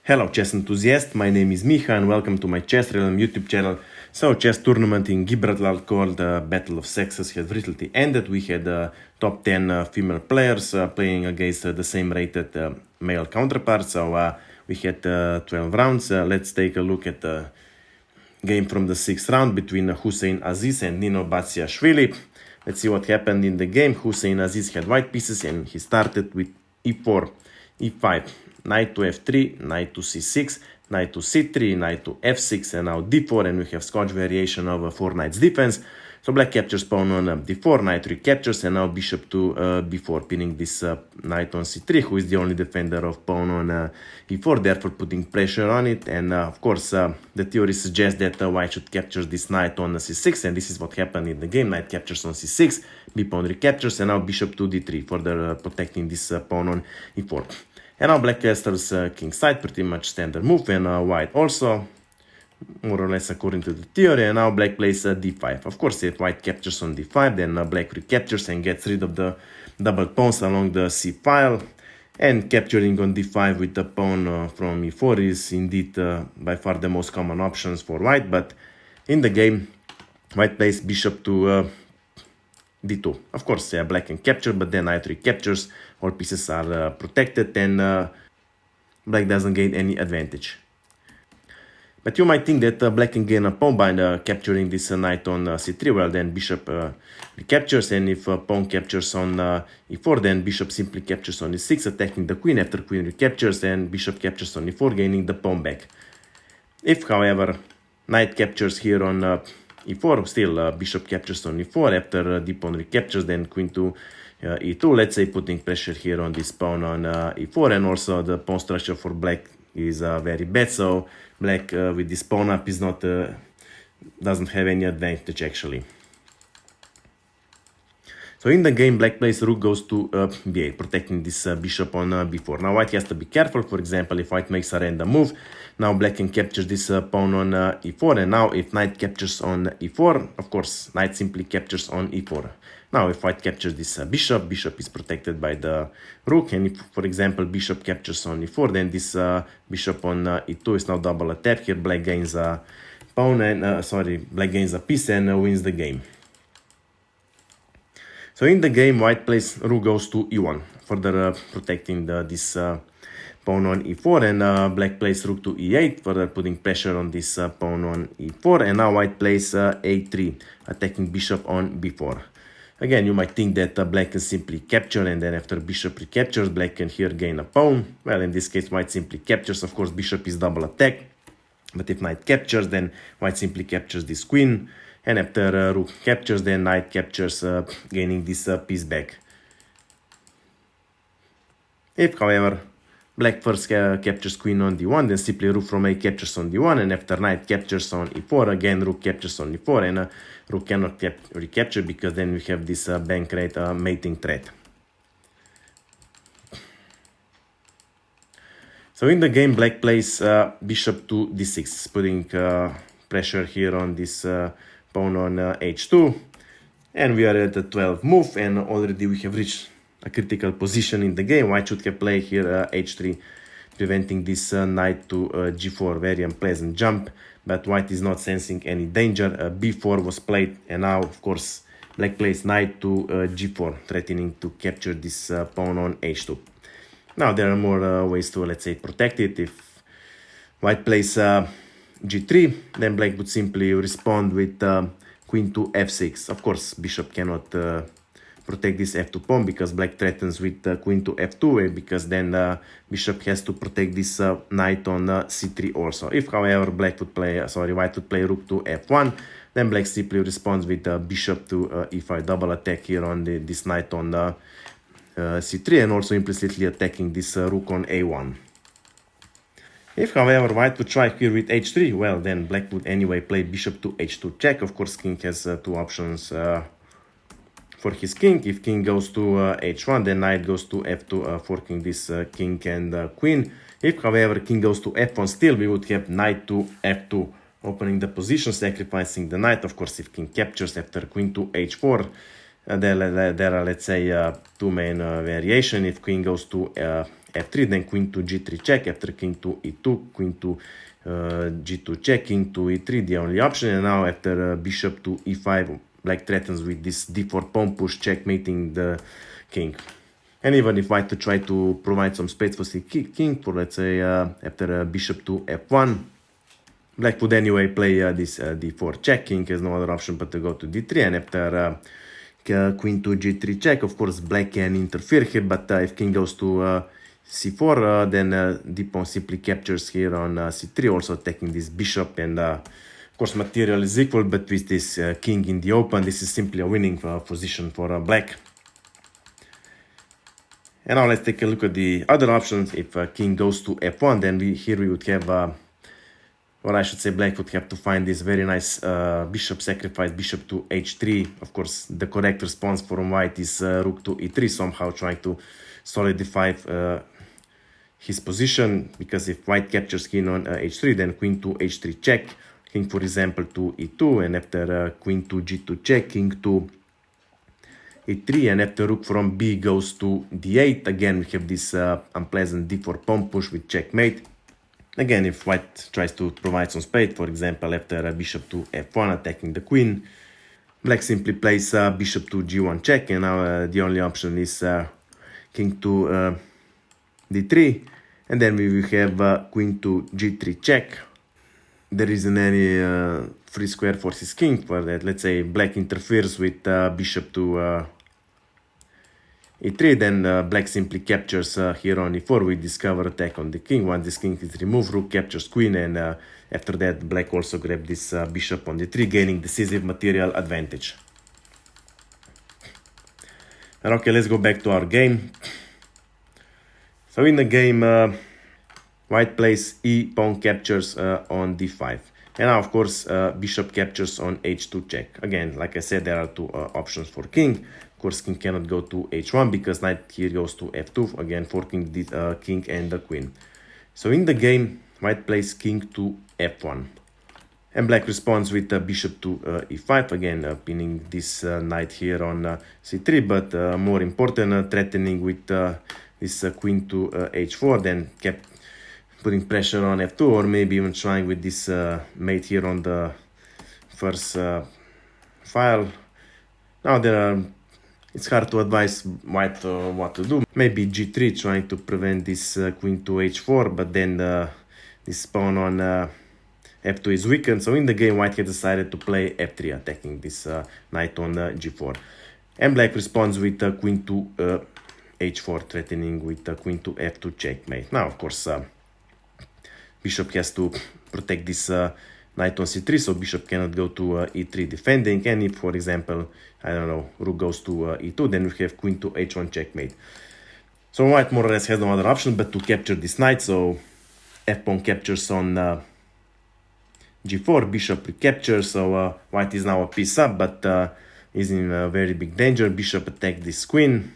Hello chess enthusiasts, my name is Miha and welcome to my chessrealm YouTube channel. So chess tournament in Gibraltar called Battle of Sexes has recently ended. We had top 10 female players playing against the same rated male counterparts. So we had 12 rounds. Let's take a look at the game from the 6th round between Husain Aziz and Nino Batsiashvili. Let's see what happened in the game. Husain Aziz had white pieces and he started with e4, e5, knight to f3, knight to c6, knight to c3, knight to f6, and now d4, and we have Scotch variation of a 4 knights defense. So black captures pawn on d4, knight recaptures, and now bishop to b4, pinning this knight on c3, who is the only defender of pawn on e4, therefore putting pressure on it. And of course, the theory suggests that white should capture this knight on c6, and this is what happened in the game. Knight captures on c6, b pawn recaptures, and now bishop to d3, further protecting this pawn on e4. And now black castles king side, pretty much standard move, and white also, more or less according to the theory. And now black plays d5. Of course, if white captures on d5, then black recaptures and gets rid of the double pawns along the c file. And capturing on d5 with the pawn from e4 is indeed by far the most common options for white. But in the game, white plays bishop to d2. Of course, black can capture, but then knight recaptures, all pieces are protected, and black doesn't gain any advantage. But you might think that black can gain a pawn by capturing this knight on c3. Well, then bishop recaptures, and if pawn captures on e4, then bishop simply captures on e6, attacking the queen after queen recaptures, and bishop captures on e4, gaining the pawn back. If, however, knight captures here on e4, still bishop captures on e4 after d pawn recaptures, then queen to e2, let's say, putting pressure here on this pawn on e4, and also the pawn structure for black is very bad, so black with this pawn up is not doesn't have any advantage actually. So in the game, black plays rook goes to b8, protecting this bishop on b4. Now white has to be careful. For example, if white makes a random move, now black can capture this pawn on e4, and now if knight captures on e4, of course, knight simply captures on e4. Now if white captures this bishop is protected by the rook, and if, for example, bishop captures on e4, then this bishop on e2 is now double attack. Here black gains a pawn, and black gains a piece and wins the game. So in the game, white plays rook goes to e1, further protecting this pawn on e4, and black plays rook to e8, further putting pressure on this pawn on e4, and now white plays a3, attacking bishop on b4. Again, you might think that black can simply capture, and then after bishop recaptures, black can here gain a pawn. Well, in this case, white simply captures. Of course, bishop is double attack, but if knight captures, then white simply captures this queen. And after rook captures, then knight captures, gaining this piece back. If, however, black first captures queen on d1, then simply rook from a captures on d1, and after knight captures on e4, again rook captures on e4, and rook cannot recapture because then we have this bank rate mating threat. So in the game, black plays bishop to d6, putting pressure here on this pawn on h2, and we are at the 12th move, and already we have reached a critical position in the game. White should have played here h3, preventing this knight to g4, very unpleasant jump, but white is not sensing any danger. b4 was played, and now, of course, black plays knight to g4, threatening to capture this pawn on h2. Now there are more ways to, let's say, protect it. If white plays g3, then black would simply respond with queen to f6. Of course, bishop cannot protect this f2 pawn because black threatens with queen to f2, because then bishop has to protect this knight on c3 also. If, however, white would play rook to f1, then black simply responds with bishop to e5, double attack here on this knight on c3, and also implicitly attacking this rook on a1. If, however, white would try here with h3, well, then black would anyway play bishop to h2 check. Of course, king has two options for his king. If king goes to h1, then knight goes to f2, forking this king and queen. If, however, king goes to f1, still we would have knight to f2, opening the position, sacrificing the knight. Of course, if king captures after queen to h4, There are, let's say, two main variations. If queen goes to f3, then queen to g3 check, after king to e2, queen to g2 check, king to e3, the only option. And now after bishop to e5, black threatens with this d4 pawn push, checkmating the king. And even if white to try to provide some space for the king, for let's say after bishop to f1, black would anyway play this d4 check. King has no other option but to go to d3, and after queen to g3 check, of course black can interfere here, but if king goes to c4, then the pawn simply captures here on c3, also attacking this bishop, and of course material is equal, but with this king in the open, this is simply a winning position for black. And now let's take a look at the other options. If king goes to f1, then here we would have, or I should say black would have to find this very nice bishop sacrifice, bishop to h3. Of course, the correct response from white is rook to e3, somehow trying to solidify his position, because if white captures king on h3, then queen to h3 check, king for example to e2, and after queen to g2 check, king to e3, and after rook from b goes to d8, again we have this unpleasant d4 pawn push with checkmate. Again, if white tries to provide some space, for example after bishop to f1 attacking the queen, black simply plays bishop to g1 check, and now the only option is king to d3, and then we will have queen to g3 check. There isn't any free square for his king for that. Let's say black interferes with bishop to e3, then black simply captures here on e4 with discover attack on the king. Once this king is removed, rook captures queen, and after that black also grabs this bishop on d3, gaining decisive material advantage. And okay, let's go back to our game. So in the game, white plays e, pawn captures on d5. And now, of course, bishop captures on h2 check. Again, like I said, there are two options for king. Of course, king cannot go to h1 because knight here goes to f2, again forking the king and the queen. So in the game, white plays king to f1. And black responds with bishop to e5, again pinning this knight here on c3, but more important, threatening with this queen to h4, then kept putting pressure on f2, or maybe even trying with this mate here on the first file. Now it's hard to advise white what to do. Maybe g3, trying to prevent this queen to h4, but then this pawn on f2 is weakened. So in the game, white has decided to play f3, attacking this knight on g4. And black responds with queen to h4, threatening with queen to f2 checkmate. Now, of course, bishop has to protect this knight on c3, so bishop cannot go to e3 defending. And if, for example, I don't know, rook goes to e2, then we have queen to h1 checkmate. So white more or less has no other option but to capture this knight. So f-pawn captures on g4, bishop recaptures. So white is now a piece up, but is in very big danger. Bishop attacked this queen.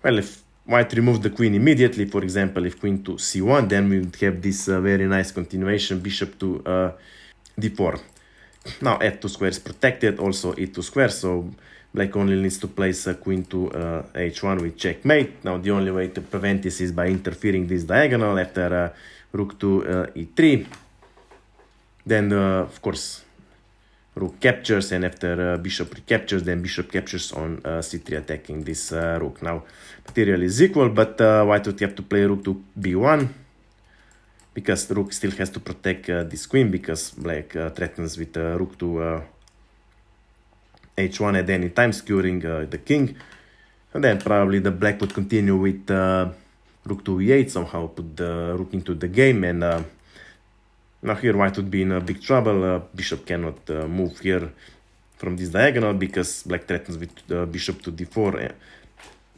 Well, if white removes the queen immediately, for example, if queen to c1, then we would have this very nice continuation, bishop to d4. Now f2 square is protected, also e2 square, so black only needs to place queen to h1 with checkmate. Now the only way to prevent this is by interfering this diagonal after rook to e3. Then, of course, rook captures, and after bishop recaptures, then bishop captures on c3, attacking this rook. Now material is equal, but white would have to play rook to b1, because the rook still has to protect this queen, because black threatens with rook to h1 at any time, securing the king. And then probably the black would continue with rook to e8, somehow put the rook into the game, and now here white would be in big trouble. Bishop cannot move here from this diagonal because black threatens with bishop to d4,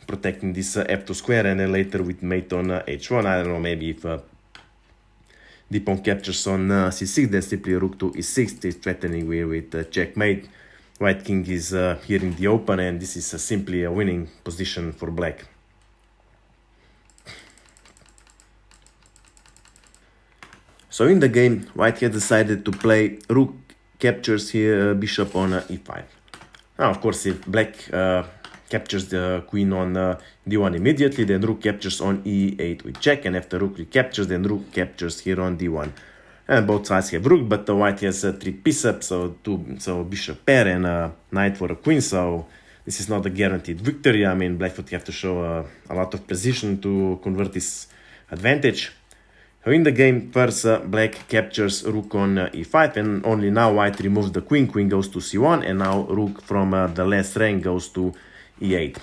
protecting this f2 square, and then later with mate on h1. I don't know, maybe if the pawn captures on c6, then simply rook to e6 is threatening with checkmate. White king is here in the open, and this is simply a winning position for black. So in the game, white has decided to play rook captures here, bishop on e5. Now, of course, if black captures the queen on d1 immediately, then rook captures on e8 with check, and after rook recaptures, then rook captures here on d1. And both sides have rook, but the white has 3 piece up, so bishop pair and knight for a queen, so this is not a guaranteed victory. I mean, black would have to show a lot of precision to convert this advantage. So in the game, first black captures rook on e5, and only now white removes the queen, queen goes to c1, and now rook from the last rank goes to e8.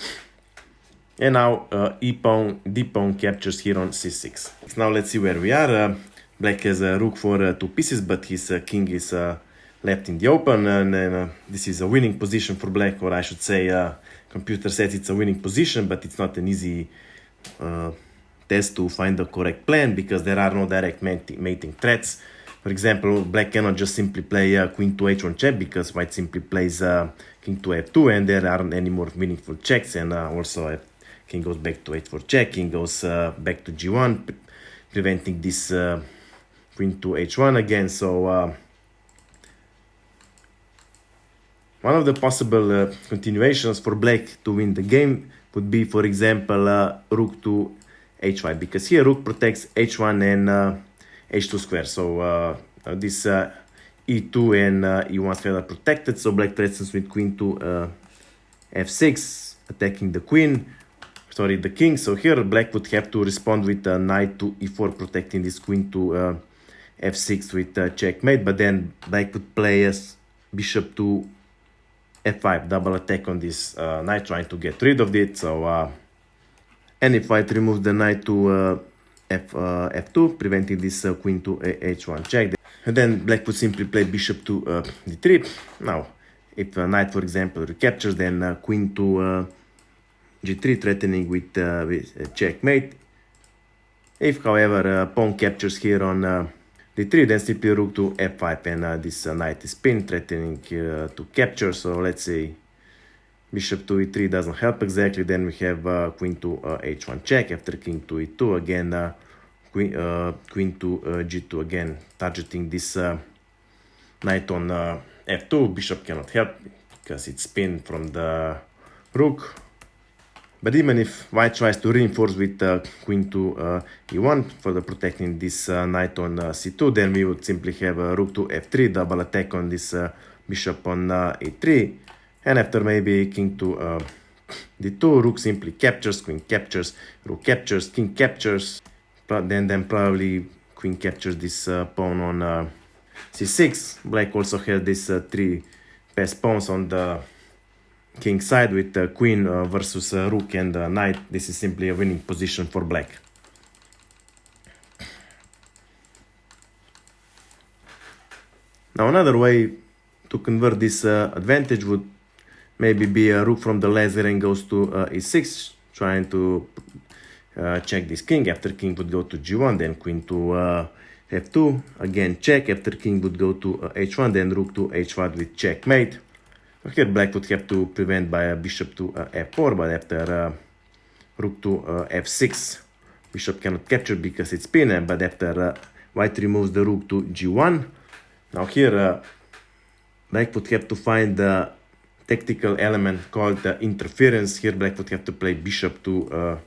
And now d-pawn captures here on c6. Now let's see where we are. Black has a rook for 2 pieces, but his king is left in the open, and this is a winning position for black, or I should say computer says it's a winning position, but it's not an easy test to find the correct plan, because there are no direct mating threats. For example, black cannot just simply play queen to h1 check, because white simply plays king to f2, and there aren't any more meaningful checks, and also king goes back to h4 check, king goes back to g1, preventing this queen to h1 again. So one of the possible continuations for black to win the game would be, for example, rook to h5, because here rook protects h1 and h2 square. So this e2 and e1 square are protected, so black threatens with queen to f6, attacking the the king. So here black would have to respond with knight to e4, protecting this queen to f6 with checkmate, but then black would play as bishop to f5, double attack on this knight, trying to get rid of it. So and if white removes the knight to f2, preventing this queen to h1 check, and then black would simply play bishop to d3. Now if knight, for example, recaptures, then queen to g3, threatening with checkmate. If, however, pawn captures here on d3, then simply rook to f5, and this knight is pinned, threatening to capture. So let's say bishop to e3 doesn't help exactly. Then we have queen to h1 check, after king to e2, again queen to g2, again targeting this knight on f2. Bishop cannot help because it's pinned from the rook. But even if white tries to reinforce with queen to e1 for the protecting this knight on c2, then we would simply have rook to f3, double attack on this bishop on e3, and after maybe king to d2, rook simply captures, queen captures, rook captures, king captures, then probably queen captures this pawn on c6. Black also has this 3 passed pawns on the king side with queen versus rook and knight. This is simply a winning position for black. Now another way to convert this advantage would maybe be a rook from the laser and goes to e6, trying to check this king. After king would go to g1, then queen to f2, again check. After king would go to h1, then rook to h1 with checkmate. Here black would have to prevent by a bishop to f4, but after rook to f6, bishop cannot capture because it's pinned, but after white removes the rook to g1. Now here black would have to find the tactical element called interference. Here black would have to play bishop to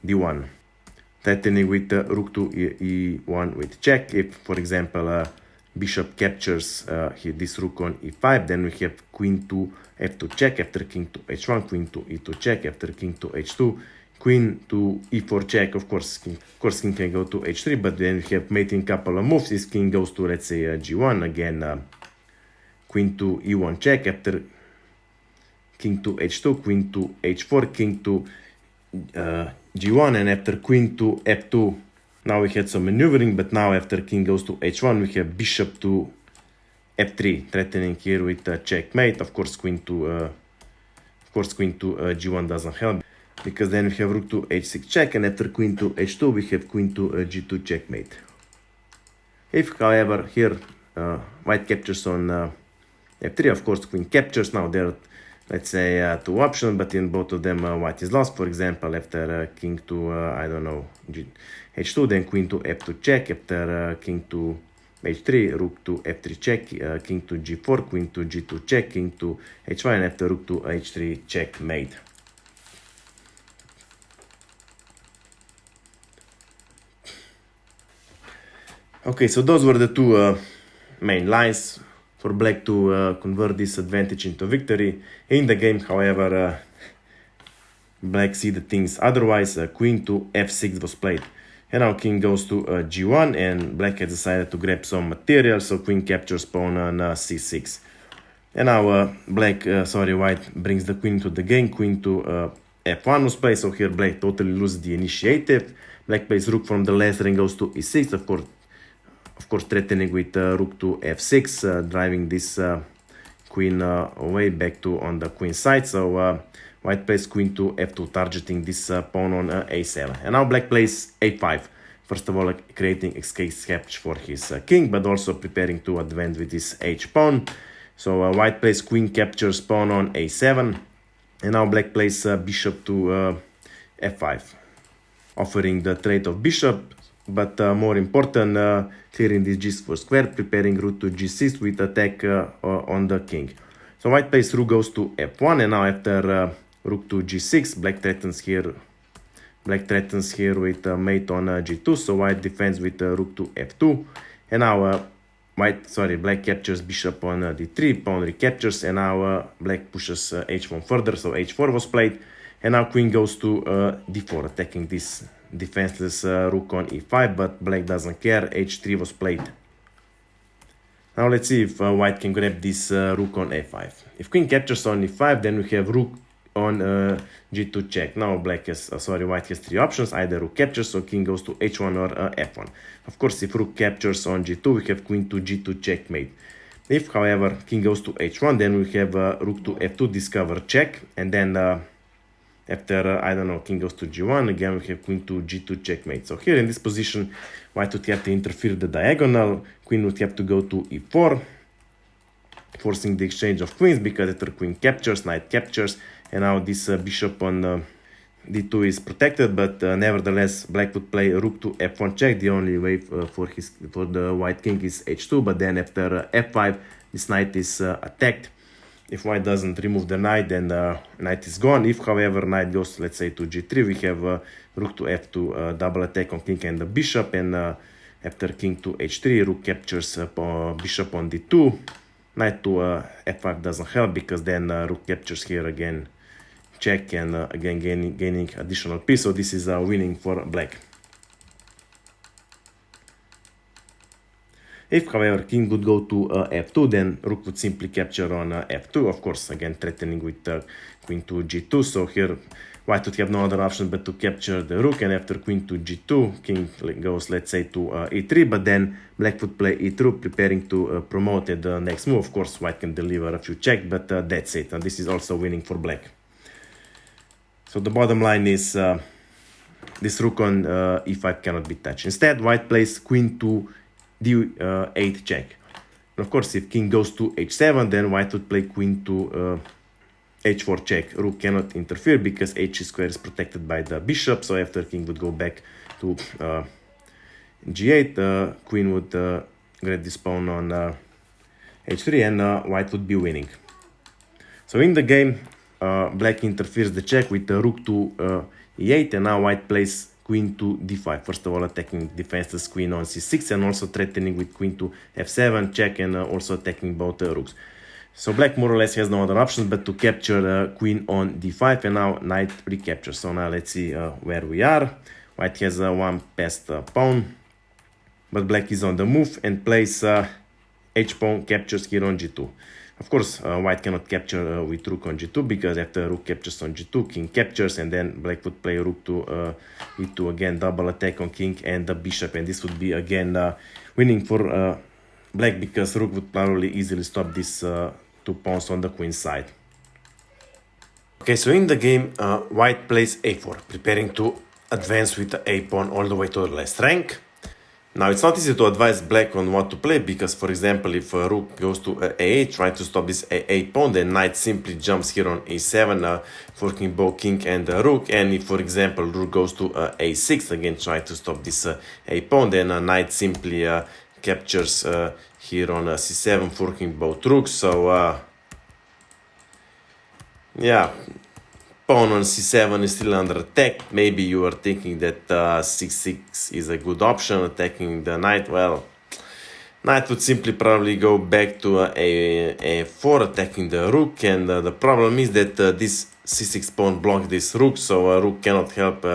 d1, threatening with rook to e1 with check. If, for example, bishop captures here this rook on e5, then we have queen to f2 check, after king to h1, queen to e2 check, after king to h2, queen to e4 check. Of course king can go to h3, but then we have mating couple of moves. This king goes to, let's say, g1, again queen to e1 check, after king to h2, queen to h4, king to g1, and after queen to f2. Now we had some maneuvering, but now after king goes to h1, we have bishop to f3, threatening here with checkmate. Of course, queen to g1 doesn't help, because then we have rook to h6 check, and after queen to h2, we have queen to g2 checkmate. If, however, here white captures on f3, of course, queen captures. Now there are, let's say, 2 options, but in both of them white is lost. For example, after king to I don't know, h2, then queen to f2 check, after king to h3, rook to f3 check, king to g4, queen to g2 check, king to h1, and after rook to h3 checkmate. Okay, so those were the two main lines for black to convert this advantage into victory. In the game, however, black see the things otherwise. Queen to f6 was played. And now king goes to g1, and black has decided to grab some material, so queen captures pawn on c6. And now white brings the queen to the game. Queen to f1 was played, so here black totally loses the initiative. Black plays rook from the last rank, goes to e6, of course threatening with rook to f6, driving this queen away back to on the queen side. So white plays queen to f2, targeting this pawn on a7. And now black plays a5. First of all, creating escape catch for his king, but also preparing to advance with this h pawn. So white plays queen captures pawn on a7. And now black plays bishop to f5, offering the trade of bishop, but more important, clearing this g4 square, preparing rook to g6 with attack on the king. So white plays rook goes to f1, and now after rook to g6, black threatens here with mate on g2, so white defends with rook to f2, and now black captures bishop on d3, pawn recaptures, and now black pushes h1 further, so h4 was played, and now queen goes to d4, attacking this defenseless rook on e5, but black doesn't care. h3 was played. Now let's see if white can grab this rook on a5. If queen captures on e5, then we have rook on g2 check. Now white has three options: either rook captures, so king goes to h1 or f1. Of course, if rook captures on g2, we have queen to g2 checkmate. If, however, king goes to h1, then we have rook to f2 discover check, and then after king goes to g1, again we have queen to g2 checkmate. So here in this position, white would have to interfere the diagonal. Queen would have to go to e4, forcing the exchange of queens, because after queen captures, knight captures, and now this bishop on d2 is protected, but nevertheless black would play rook to f1 check. The only way for the white king is h2, but then after f5, this knight is attacked. If white doesn't remove the knight, then knight is gone. If, however, knight goes, let's say, to g3, we have rook to f2, double attack on king and the bishop, and after king to h3, rook captures bishop on d2. Knight to f5 doesn't help, because then rook captures here again, check, and again gaining additional piece. So this is winning for black. If, however, king would go to f2, then rook would simply capture on f2, of course, again threatening with queen to g2. So here white would have no other option but to capture the rook, and after queen to g2, king goes, let's say, to e3, but then black would play e2, preparing to promote the next move. Of course, white can deliver a few checks, but that's it, and this is also winning for black. So the bottom line is this rook on e5 cannot be touched. Instead, white plays queen to d8 check. And of course, if king goes to h7, then white would play queen to h4 check. Rook cannot interfere because h square is protected by the bishop. So after king would go back to g8, queen would grab this pawn on h3, and white would be winning. So in the game, black interferes the check with the rook to e8, and now white plays queen to d5. First of all, attacking defenseless queen on c6, and also threatening with queen to f7 check, and also attacking both rooks. So black more or less has no other options but to capture queen on d5, and now knight recapture. So now let's see where we are. White has one passed pawn, but black is on the move and plays h pawn captures here on g2. Of course, white cannot capture with rook on g2, because after rook captures on g2, king captures, and then black would play rook to e2, again double attack on king and the bishop, and this would be again winning for black, because rook would probably easily stop these two pawns on the queen side. Okay, so in the game, white plays a4, preparing to advance with the a pawn all the way to the last rank. Now, it's not easy to advise black on what to play, because, for example, if rook goes to a8, trying to stop this a8 pawn, then knight simply jumps here on a7, forking both king and rook. And if, for example, rook goes to a6, again trying to stop this a pawn, then knight simply captures here on c7, forking both rooks. So, yeah. Pawn on c7 is still under attack. Maybe you are thinking that c6 is a good option, attacking the knight. Well, Knight would simply probably go back to a4, attacking the rook, and the problem is that this c6 pawn blocks this rook, so rook cannot help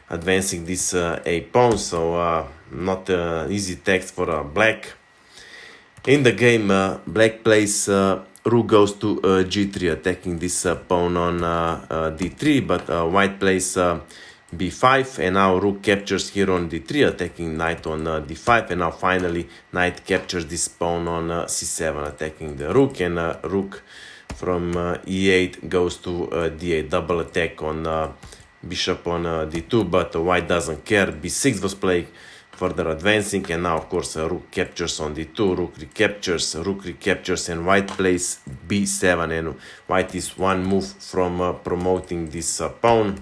advancing this a pawn, so not easy text for black. In the game, black plays rook goes to g3, attacking this pawn on d3, but white plays b5, and now rook captures here on d3, attacking knight on d5, and now finally knight captures this pawn on c7, attacking the rook, and rook from e8 goes to d8, double attack on bishop on d2, but white doesn't care. b6 was played, further advancing, and now of course rook captures on d2, rook recaptures, and white plays b7, and white is one move from promoting this pawn.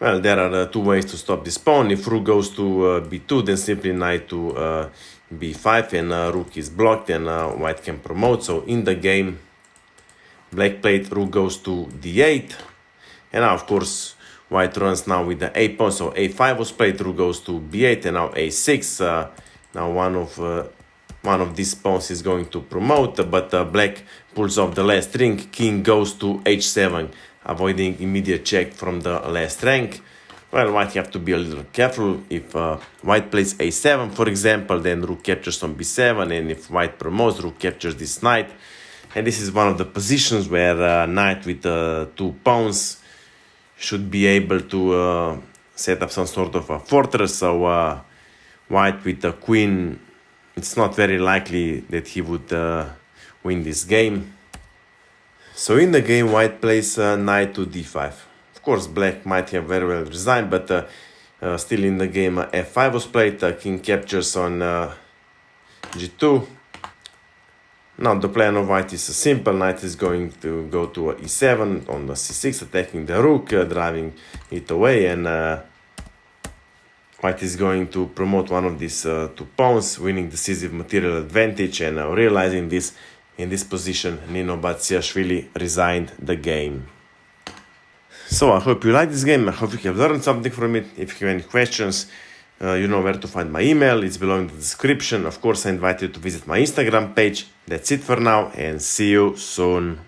Well, there are two ways to stop this pawn. If rook goes to b2, then simply knight to b5, and rook is blocked, and white can promote. So in the game, black played rook goes to d8, and now of course white runs now with the a pawn. So a5 was played, rook goes to b8, and now a6. Now one of these pawns is going to promote, but black pulls off the last ring. King goes to h7, avoiding immediate check from the last rank. Well, white have to be a little careful. If white plays a7, for example, then rook captures on b7, and if white promotes, rook captures this knight. And this is one of the positions where knight with two pawns should be able to set up some sort of a fortress. So white with the queen, it's not very likely that he would win this game. So in the game, white plays knight to d5. Of course, black might have very well resigned, but still in the game, f5 was played. King captures on g2. Now the plan of white is simple. Knight is going to go to e7 on the c6, attacking the rook, driving it away, and white is going to promote one of these two pawns, winning decisive material advantage, and realizing this. In this position, Nino Batsiashvili resigned the game. So I hope you like this game. I hope you have learned something from it. If you have any questions, you know where to find my email. It's below in the description. Of course, I invite you to visit my Instagram page. That's it for now, and see you soon.